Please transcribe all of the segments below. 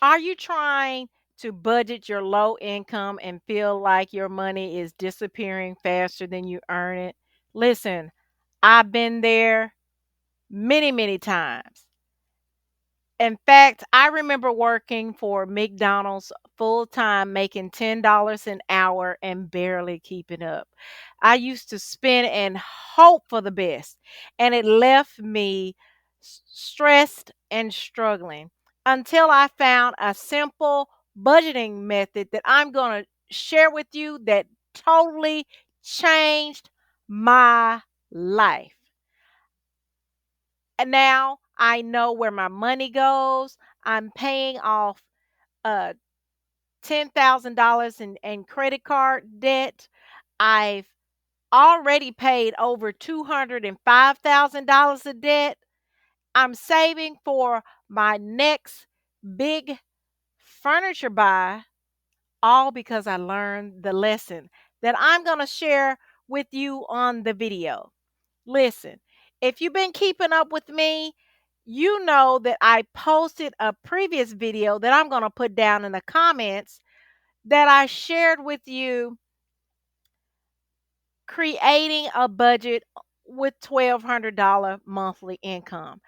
Are you trying to budget your low income and feel like your money is disappearing faster than you earn it? Listen, I've been there many, many times. In fact, I remember working for McDonald's full time, making $10 an hour and barely keeping up. I used to spend and hope for the best, and it left me stressed and struggling until I found a simple budgeting method that I'm going to share with you that totally changed my life. And now I know where my money goes. I'm paying off uh $10,000 in credit card debt. I've already paid over $205,000 of debt. I'm saving for my next big furniture buy, all because I learned the lesson that I'm going to share with you on the video. Listen, if you've been keeping up with me, you know that I posted a previous video that I'm going to put down in the comments that I shared with you creating a budget with $1,200 monthly income.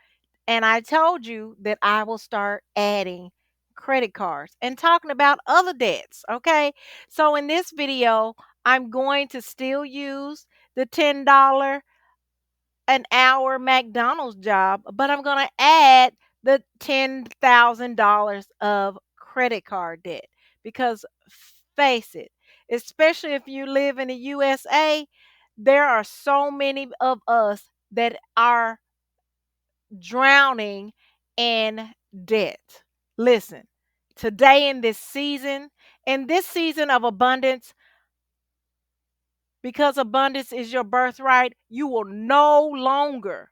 And I told you that I will start adding credit cards and talking about other debts. Okay. So in this video, I'm going to still use the $10 an hour McDonald's job, but I'm going to add the $10,000 of credit card debt because face it, especially if you live in the USA, there are so many of us that are drowning in debt. Listen, today in this season of abundance, because abundance is your birthright, you will no longer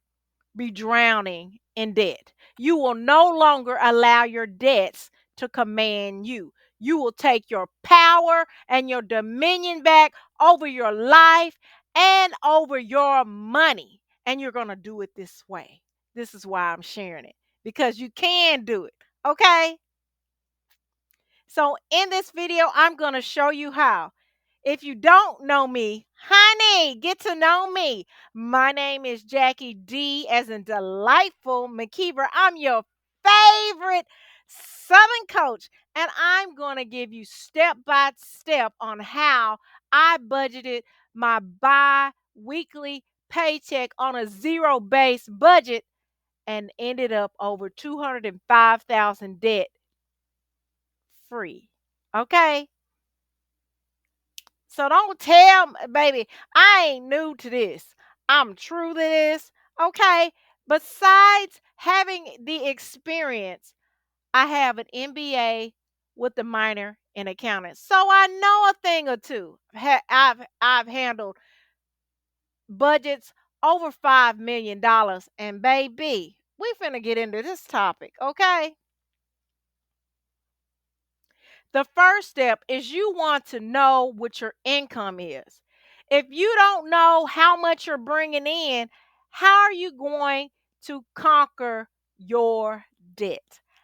be drowning in debt. You will no longer allow your debts to command you. You will take your power and your dominion back over your life and over your money. And you're going to do it this way. This is why I'm sharing it because you can do it. Okay? So, in this video, I'm going to show you how. If you don't know me, honey, get to know me. My name is Jackie D, as in delightful McKeever. I'm your favorite Southern coach, and I'm going to give you step by step on how I budgeted my bi weekly paycheck on a zero base budget and ended up over 205,000 debt free. Okay? So don't tell baby, I ain't new to this. I'm true to this. Okay. Besides having the experience, I have an MBA with a minor in accounting. So I know a thing or two. I've handled budgets over $5 million. And baby, we finna get into this topic, okay? The first step is you want to know what your income is. If you don't know how much you're bringing in, how are you going to conquer your debt?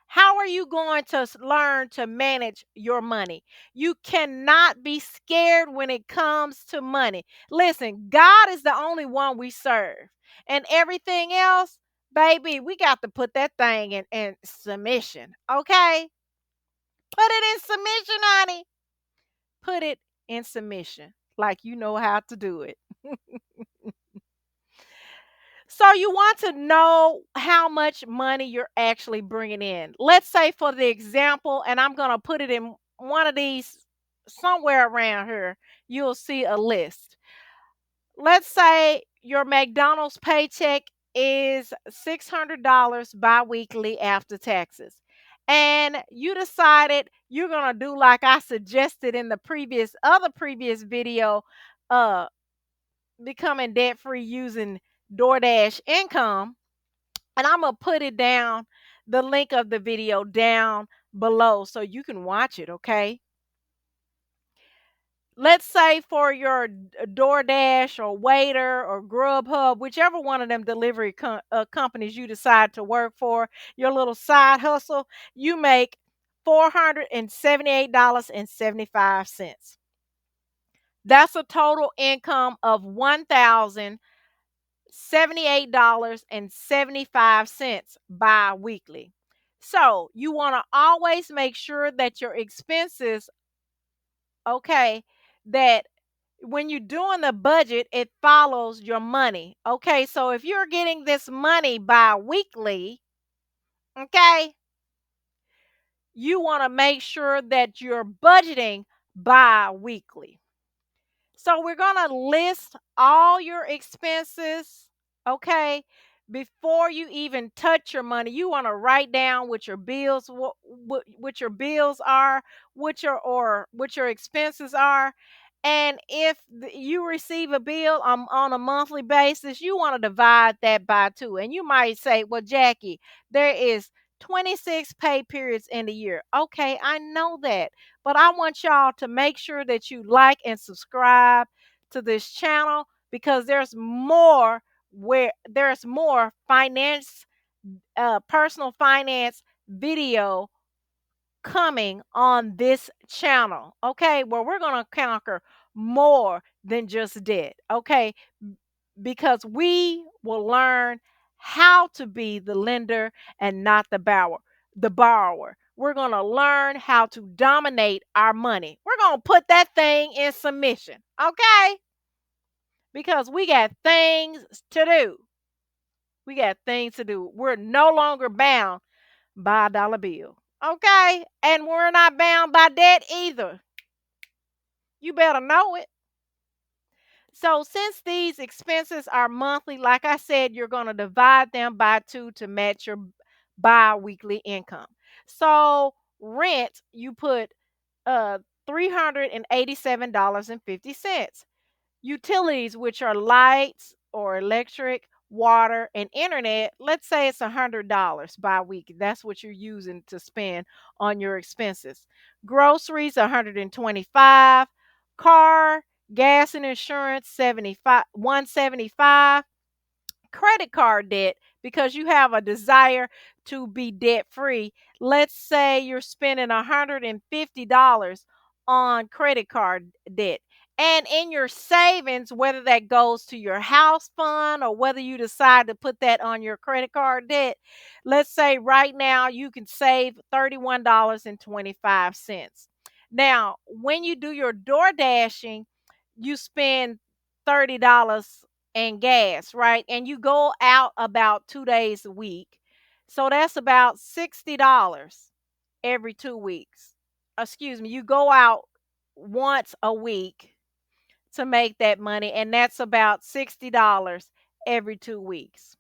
How are you going to learn to manage your money? You cannot be scared when it comes to money. Listen, God is the only one we serve. And everything else, baby, we got to put that thing in submission. Okay? Put it in submission, honey. Put it in submission like you know how to do it. So you want to know how much money you're actually bringing in. Let's say for the example, and I'm going to put it in one of these somewhere around here, you'll see a list. Let's say your McDonald's paycheck is $600 biweekly after taxes. And you decided you're going to do like I suggested in the previous video, uh becoming debt free using DoorDash income, and I'm going to put it down the link of the video down below so you can watch it, okay? Let's say for your DoorDash or Waiter or Grubhub, whichever one of them delivery companies you decide to work for, your little side hustle, you make $478.75. That's a total income of $1,078.75 bi-weekly. So you want to always make sure that your expenses, okay, that when you're doing the budget, it follows your money. Okay, so if you're getting this money bi-weekly, okay, you want to make sure that you're budgeting bi-weekly. So we're going to list all your expenses, okay? Before you even touch your money, you want to write down what your bills what your bills are, what your expenses are. And if you receive a bill on a monthly basis, you want to divide that by 2. And you might say, "Well, Jackie, there is 26 pay periods in the year." Okay, I know that. But I want y'all to make sure that you like and subscribe to this channel, because there's more personal finance video coming on this channel. Okay, where we're gonna conquer more than just debt. Okay, because we will learn how to be the lender and not the borrower. We're going to learn how to dominate our money. We're going to put that thing in submission, okay? Because we got things to do. We got things to do. We're no longer bound by a dollar bill, okay? And we're not bound by debt either. You better know it. So since these expenses are monthly, like I said, you're going to divide them by 2 to match your bi-weekly income. So rent, you put $387.50. Utilities, which are lights or electric, water, and internet, let's say it's $100 bi-week. That's what you're using to spend on your expenses. Groceries, 125. Car, gas, and insurance, 175. Credit card debt, because you have a desire to be debt free. Let's say you're spending $150 on credit card debt. And in your savings, whether that goes to your house fund or whether you decide to put that on your credit card debt, let's say right now you can save $31.25. Now, when you do your door dashing, you spend $30 and gas, right? And you go out about 2 days a week. So that's about $60 every 2 weeks. Excuse me, you go out once a week to make that money, and that's about $60 every 2 weeks.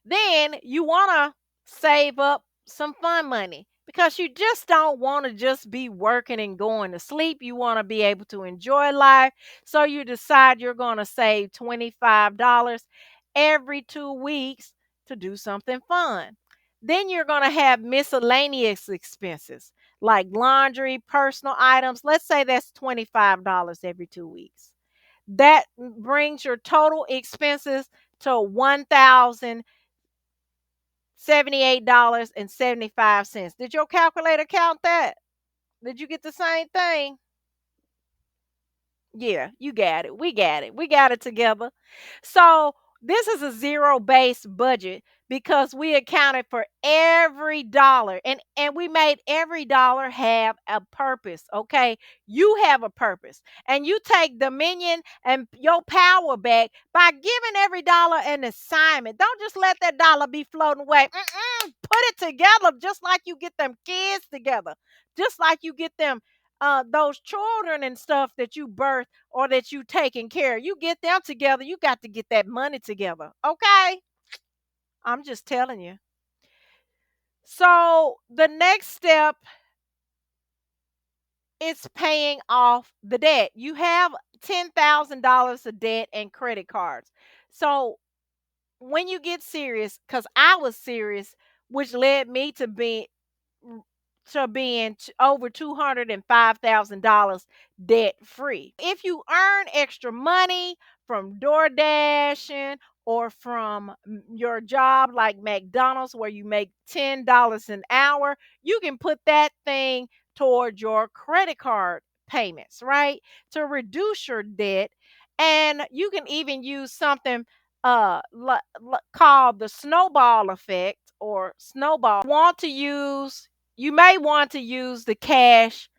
Then you want to save up some fun money, because you just don't want to just be working and going to sleep. You want to be able to enjoy life. So you decide you're going to save $25 every 2 weeks to do something fun. Then you're going to have miscellaneous expenses like laundry, personal items. Let's say that's $25 every 2 weeks. That brings your total expenses to $1,078.75. Did your calculator count that? Did you get the same thing? Yeah, you got it. We got it. We got it together. So this is a zero-based budget because we accounted for every dollar, and we made every dollar have a purpose. Okay, you have a purpose, and you take dominion and your power back by giving every dollar an assignment. Don't just let that dollar be floating away. Put it together, just like you get them kids together, just like you get them those children and stuff that you birth or that you taking care of. You get them together. You got to get that money together. Okay? I'm just telling you. So the next step is paying off the debt. You have $10,000 of debt and credit cards. So when you get serious, because I was serious, which led me to being over $205,000 debt free. If you earn extra money from door dashing or from your job like McDonald's where you make $10 an hour, you can put that thing toward your credit card payments, right? To reduce your debt. And you can even use something called the snowball effect or snowball. You may want to use the cash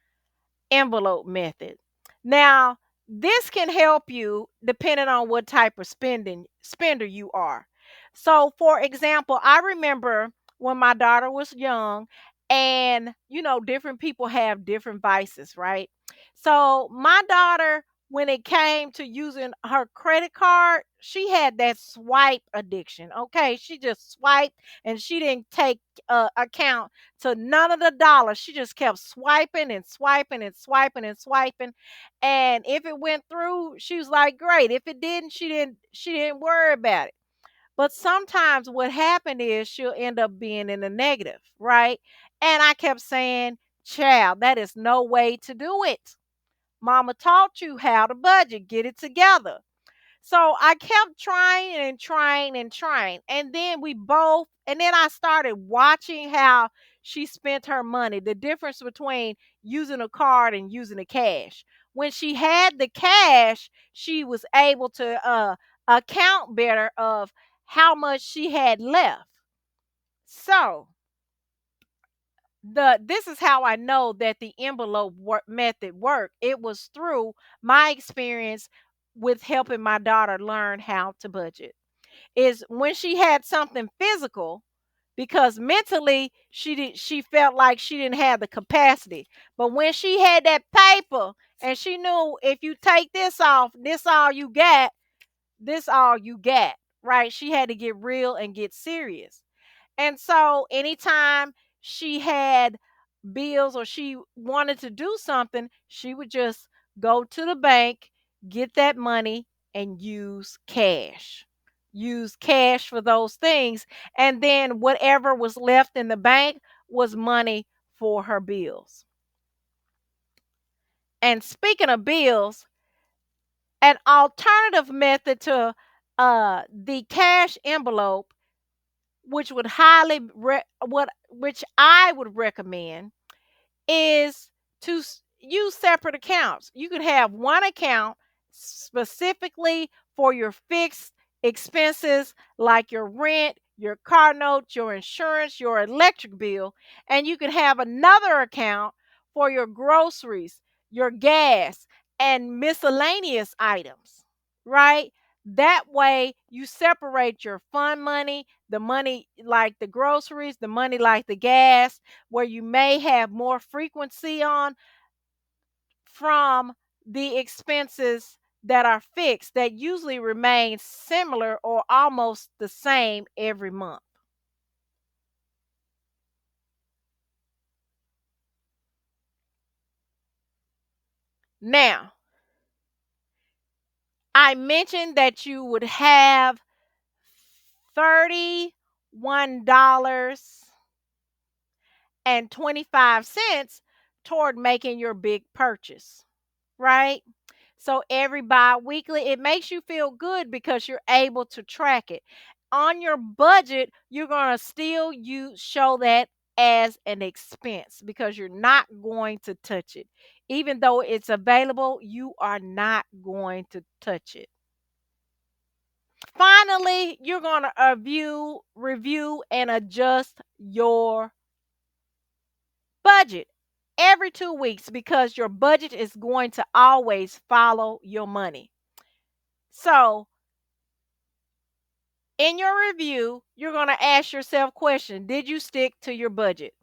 envelope method. Now, this can help you depending on what type of spender you are. So, for example, I remember when my daughter was young, and different people have different vices, right? So, my daughter, when it came to using her credit card, she had that swipe addiction. Okay, she just swiped and she didn't take account to none of the dollars. She just kept swiping and swiping and swiping and swiping. And if it went through, she was like, great. If it didn't, she didn't worry about it. But sometimes what happened is she'll end up being in the negative, right? And I kept saying, child, that is no way to do it. Mama taught you how to budget, get it together. So I kept trying and trying and trying. And then I started watching how she spent her money, the difference between using a card and using the cash. When she had the cash, she was able to account better of how much she had left. So this is how I know that the method worked. It was through my experience with helping my daughter learn how to budget. Is when she had something physical, because mentally she felt like she didn't have the capacity. But when she had that paper and she knew if you take this off, this all you got, right? She had to get real and get serious. And so anytime she had bills or she wanted to do something, she would just go to the bank, get that money, and use cash. Use cash for those things. And then whatever was left in the bank was money for her bills. And speaking of bills, an alternative method to the cash envelope, which would which I would recommend, is to use separate accounts. You could have one account specifically for your fixed expenses like your rent, your car note, your insurance, your electric bill, and you could have another account for your groceries, your gas, and miscellaneous items, right? That way you separate your fund money, the money like the groceries, the money like the gas, where you may have more frequency on, from the expenses that are fixed that usually remain similar or almost the same every month. Now, I mentioned that you would have $31.25 toward making your big purchase, right? So every bi-weekly, it makes you feel good because you're able to track it. On your budget, you're going to still show that as an expense because you're not going to touch it. Even though it's available, you are not going to touch it. Finally, you're going to review and adjust your budget every 2 weeks because your budget is going to always follow your money. So, in your review, you're going to ask yourself question, did you stick to your budget?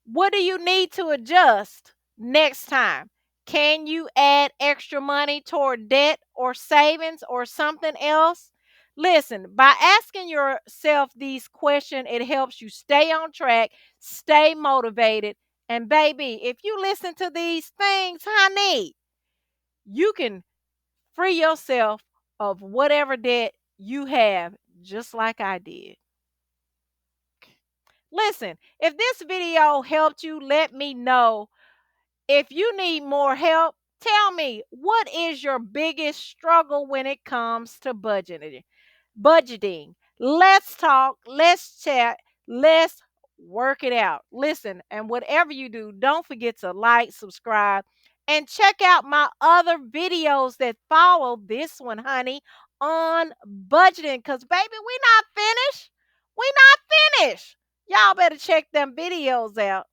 What do you need to adjust next time? Can you add extra money toward debt or savings or something else? Listen, by asking yourself these questions, it helps you stay on track, stay motivated, and baby, if you listen to these things, honey, you can free yourself of whatever debt you have, just like I did. Listen, if this video helped you, let me know. If you need more help, tell me what is your biggest struggle when it comes to budgeting. budgeting. Let's talk, let's chat, let's work it out. Listen, and whatever you do, don't forget to like, subscribe, and check out my other videos that follow this one, honey, on budgeting. Because, baby, we not finished. We not finished. Y'all better check them videos out.